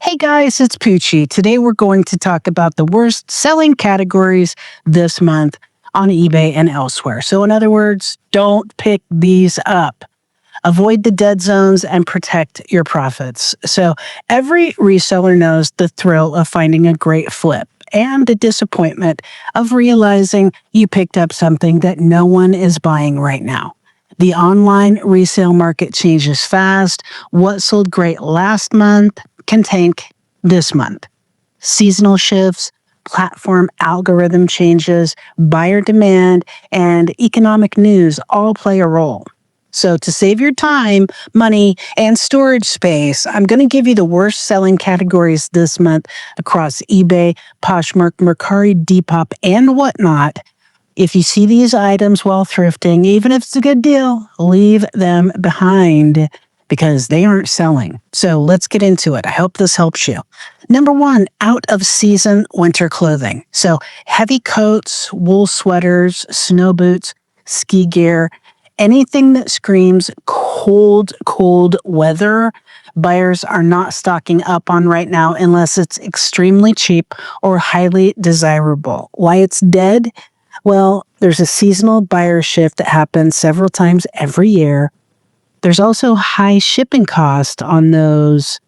Hey guys, it's Poochie. Today we're going to talk about the worst selling categories this month on eBay and elsewhere. So in other words, don't pick these up. Avoid the dead zones and protect your profits. So every reseller knows the thrill of finding a great flip and the disappointment of realizing you picked up something that no one is buying right now. The online resale market changes fast. What sold great last month can tank this month. Seasonal shifts, platform algorithm changes, buyer demand, and economic news all play a role. So to save your time, money, and storage space, I'm going to give you the worst selling categories this month across eBay, Poshmark, Mercari, Depop, and whatnot. If you see these items while thrifting, even if it's a good deal, leave them behind because they aren't selling. So let's get into it. I hope this helps you. Number one, out of season winter clothing. So heavy coats, wool sweaters, snow boots, ski gear, anything that screams cold weather, buyers are not stocking up on right now unless it's extremely cheap or highly desirable. Why it's dead? Well, there's a seasonal buyer shift that happens several times every year. There's also high shipping cost on those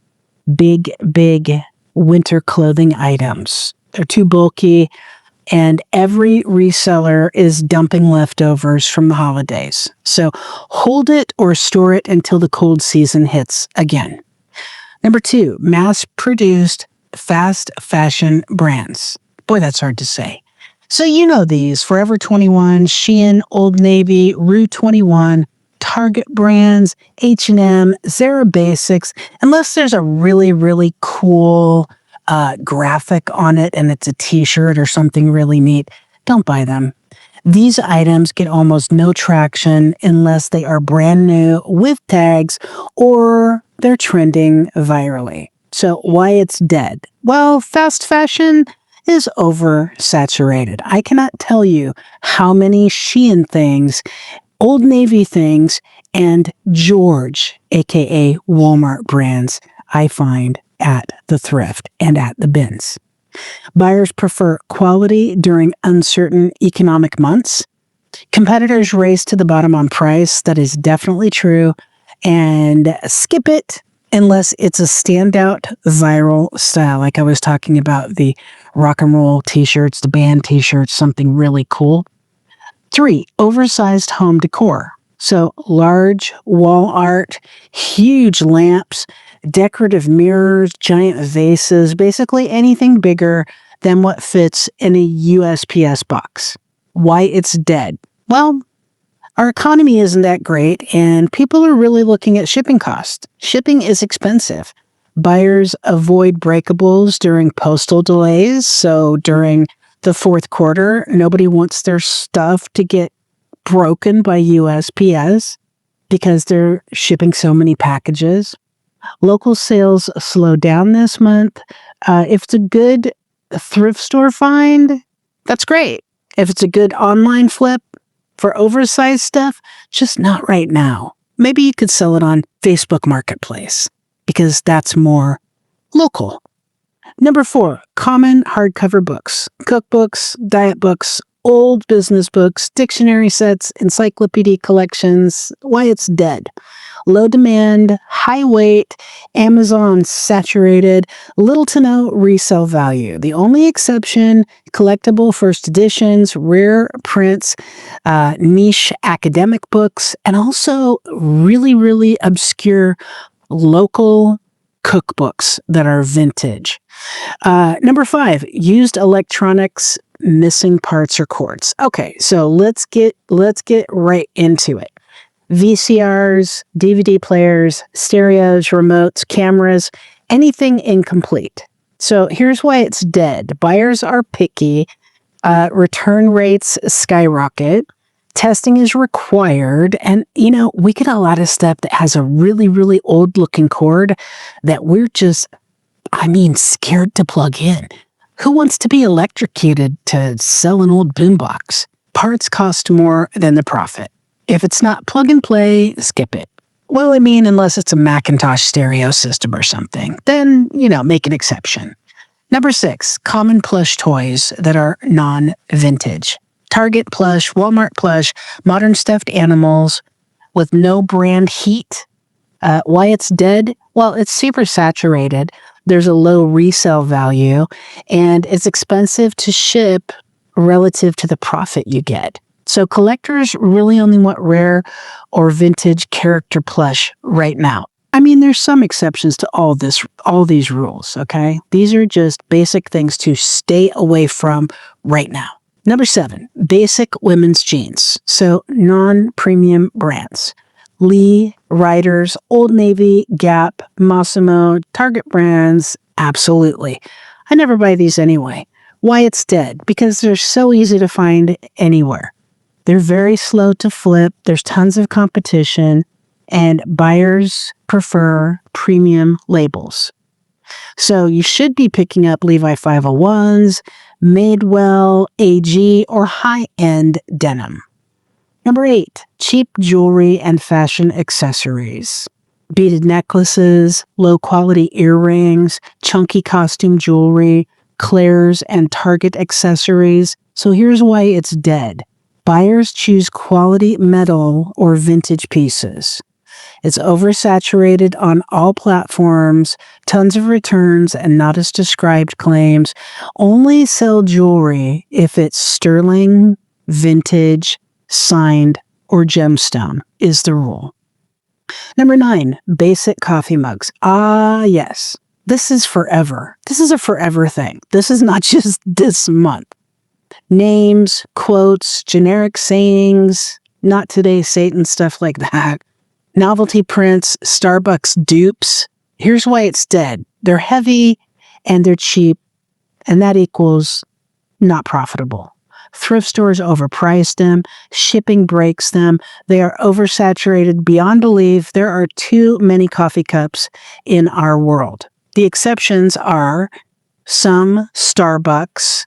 big winter clothing items. They're too bulky, and every reseller is dumping leftovers from the holidays. So hold it or store it until the cold season hits again. Number two, mass-produced fast fashion brands. Boy, that's hard to say. So you know these, Forever 21, Shein, Old Navy, Rue 21, Target brands, H&M, Zara Basics. Unless there's a really cool graphic on it and it's a t-shirt or something really neat, don't buy them. These items get almost no traction unless they are brand new with tags or they're trending virally. So why it's dead? Well, fast fashion is oversaturated. I cannot tell you how many Shein things, Old Navy things, and George, aka Walmart brands, I find at the thrift and at the bins. Buyers prefer quality during uncertain economic months. Competitors race to the bottom on price. That is definitely true. And skip it unless it's a standout viral style, like I was talking about the rock and roll t-shirts, the band t-shirts, something really cool. Three, oversized home decor. So large wall art, huge lamps, decorative mirrors, giant vases, basically anything bigger than what fits in a USPS box. Why it's dead? Well, our economy isn't that great, and people are really looking at shipping costs. Shipping is expensive. Buyers avoid breakables during postal delays, so during the fourth quarter, nobody wants their stuff to get broken by USPS because they're shipping so many packages. Local sales slow down this month. If it's a good thrift store find, that's great. If it's a good online flip for oversized stuff, just not right now. Maybe you could sell it on Facebook Marketplace because that's more local. Number four, common hardcover books, cookbooks, diet books, old business books, dictionary sets, encyclopedia collections. Why it's dead. Low demand, high weight, Amazon saturated, little to no resale value. The only exception, collectible first editions, rare prints, niche academic books, and also really obscure local cookbooks that are vintage. Number five, used electronics, missing parts or cords. Okay, so let's get right into it. VCRs, DVD players, stereos, remotes, cameras, anything incomplete. So here's why it's dead. Buyers are picky. Return rates skyrocket. Testing is required. And, we get a lot of stuff that has a really old looking cord that we're just, scared to plug in. Who wants to be electrocuted to sell an old boombox? Parts cost more than the profit. If it's not plug and play, skip it. Well, I mean, unless it's a Macintosh stereo system or something, then, make an exception. Number 6, common plush toys that are non-vintage. Target plush, Walmart plush, modern stuffed animals with no brand heat. Why it's dead? Well, it's super saturated. There's a low resale value, and it's expensive to ship relative to the profit you get. So collectors really only want rare or vintage character plush right now. I mean, there's some exceptions to all these rules, okay? These are just basic things to stay away from right now. Number 7, basic women's jeans. So non-premium brands. Lee, Riders, Old Navy, Gap, Massimo, Target brands, absolutely. I never buy these anyway. Why it's dead? Because they're so easy to find anywhere. They're very slow to flip. There's tons of competition, and buyers prefer premium labels. So you should be picking up Levi 501s, Madewell, AG, or high-end denim. Number 8, cheap jewelry and fashion accessories. Beaded necklaces, low-quality earrings, chunky costume jewelry, Claire's and Target accessories. So here's why it's dead. Buyers choose quality metal or vintage pieces. It's oversaturated on all platforms, tons of returns and not as described claims. Only sell jewelry if it's sterling, vintage, signed, or gemstone is the rule. Number 9, basic coffee mugs. Ah, yes. This is forever. This is a forever thing. This is not just this month. Names, quotes, generic sayings, not today, Satan, stuff like that. Novelty prints, Starbucks dupes. Here's why it's dead. They're heavy and they're cheap, and that equals not profitable. Thrift stores overprice them. Shipping breaks them. They are oversaturated beyond belief. There are too many coffee cups in our world. The exceptions are some Starbucks,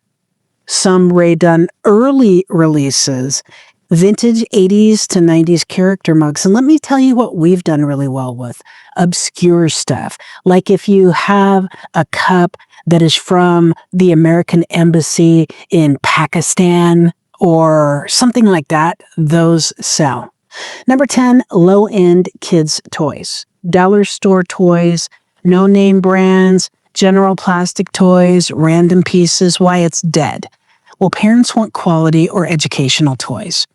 some Ray Dunn early releases, vintage 80s to 90s character mugs. And let me tell you what we've done really well with obscure stuff. Like if you have a cup that is from the American Embassy in Pakistan or something like that, those sell. Number 10, low-end kids' toys. Dollar store toys, no-name brands, general plastic toys, random pieces. Why it's dead? Well, parents want quality or educational toys.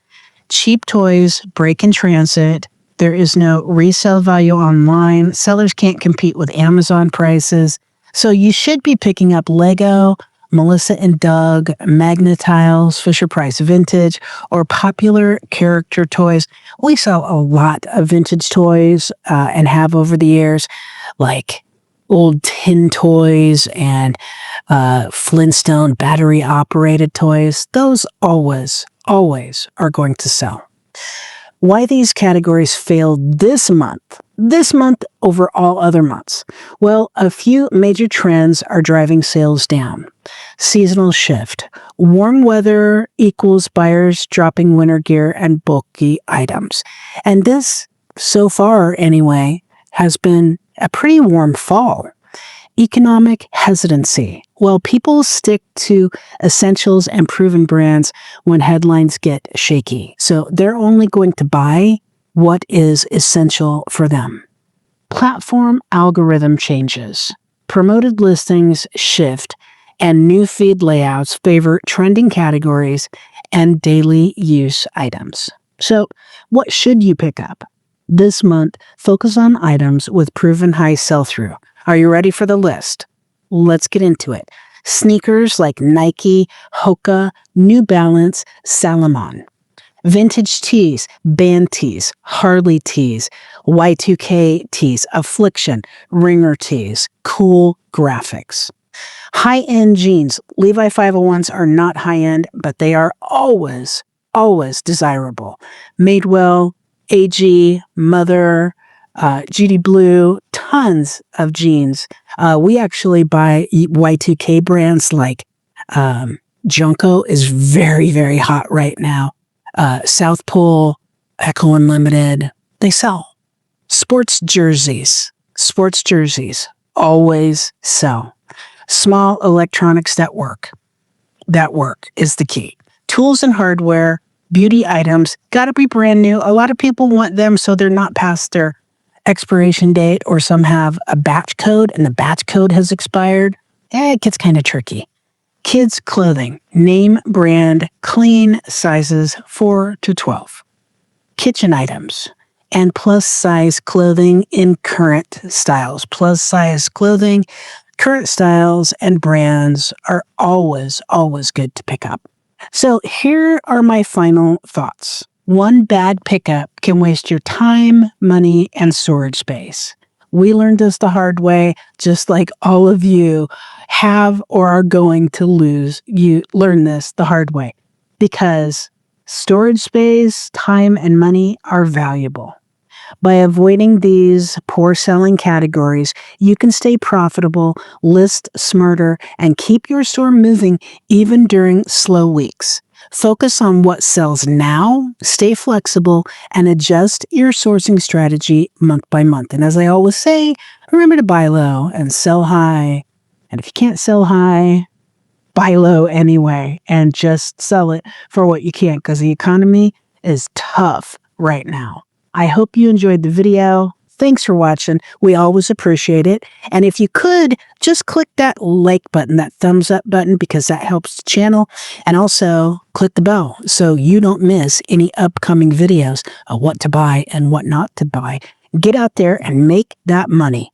Cheap toys break in transit. There is no resale value online. Sellers can't compete with Amazon prices. So you should be picking up Lego, Melissa and Doug, Magnetiles, Fisher-Price Vintage, or popular character toys. We sell a lot of vintage toys and have over the years, like old tin toys and Flintstone battery-operated toys. Those always are going to sell. Why these categories failed this month over all other months? Well, a few major trends are driving sales down. Seasonal shift. Warm weather equals buyers dropping winter gear and bulky items. And this, so far anyway, has been a pretty warm fall. Economic hesitancy. Well, people stick to essentials and proven brands when headlines get shaky. So they're only going to buy what is essential for them. Platform algorithm changes. Promoted listings shift, and new feed layouts favor trending categories and daily use items. So what should you pick up? This month, focus on items with proven high sell-through. Are you ready for the list? Let's get into it. Sneakers like Nike, Hoka, New Balance, Salomon. Vintage tees, band tees, Harley tees, Y2K tees, Affliction, Ringer tees, cool graphics. High-end jeans. Levi 501s are not high-end, but they are always desirable. Madewell, AG, Mother, GD Blue, tons of jeans. We actually buy Y2K brands like Junko is very, very hot right now. South Pole, Echo Unlimited, they sell. Sports jerseys. Sports jerseys always sell. Small electronics that work. That work is the key. Tools and hardware, beauty items, got to be brand new. A lot of people want them so they're not past their expiration date, or some have a batch code and the batch code has expired. It gets kind of tricky. Kids clothing, name brand, clean sizes 4 to 12. Kitchen items and plus size clothing in current styles. Plus size clothing, current styles, and brands are always, always good to pick up. So here are my final thoughts. One bad pickup can waste your time, money, and storage space. We learned this the hard way, just like all of you have or are going to learn this the hard way, because storage space, time, and money are valuable. By avoiding these poor selling categories, you can stay profitable, list smarter, and keep your store moving even during slow weeks. Focus on what sells now, stay flexible, and adjust your sourcing strategy month by month. And as I always say, remember to buy low and sell high. And if you can't sell high, buy low anyway and just sell it for what you can, because the economy is tough right now. I hope you enjoyed the video. Thanks for watching. We always appreciate it. And if you could, just click that like button, that thumbs up button, because that helps the channel. And also click the bell so you don't miss any upcoming videos of what to buy and what not to buy. Get out there and make that money.